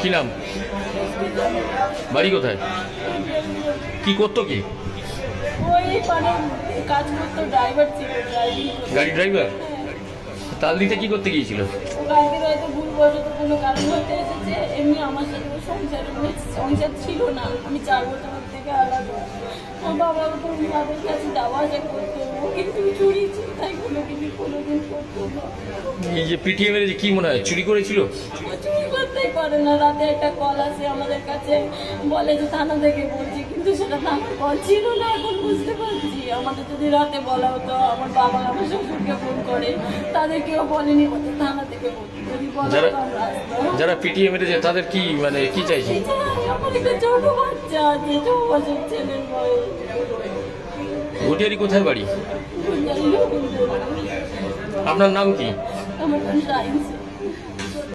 কি নাম? বাড়ি কোথায়? কি করতো কি? ওই মানে কাজ করতো, ড্রাইভার ছিল, ড্রাইভিং করতো। গাড়ি ড্রাইভার? তাল দিতে কি করতে গিয়েছিল? ও গাড়িতে হয়তো ভুলবশত কোনো কারণ হতে এসেছে। এমনি আমার সাথে ওর সংসার ছিল না। আমি 4 বছর থেকে আলাদা। আমার বাবা তো তাদের কাছে যাওয়া আসা করতো। ও কিন্তু চুরি চিন্তাই কোনোদিন করতো না। এই যে পিটিএম এর কি মনে হয় চুরি করেছিল? ও চুরি করতেই পারে না। রাতে একটা কল আসে আমাদের কাছে, বলে যে থানা থেকে বলছি, কিন্তু সেটা থানার কল ছিল না। এখন বুঝতে পারছি, আমাদের যদি রাতে বলা হতো, আমার বাবা আমার শ্বশুরকে ফোন করে, তাদের কেউ বলেনি, বলতে থানা থেকে বলছি, যদি বলা হতো আমরা আসতাম। যারা পিটিএম এর যে তাদের কি মানে কি চাইছে? আমার একটা ছোট বাচ্চা আছে, 6 বছর ছেলের বয়স। ঘটিয়ারি কোথায় বাড়ি? আপনার নাম কি? আমার নাম সাইন্স।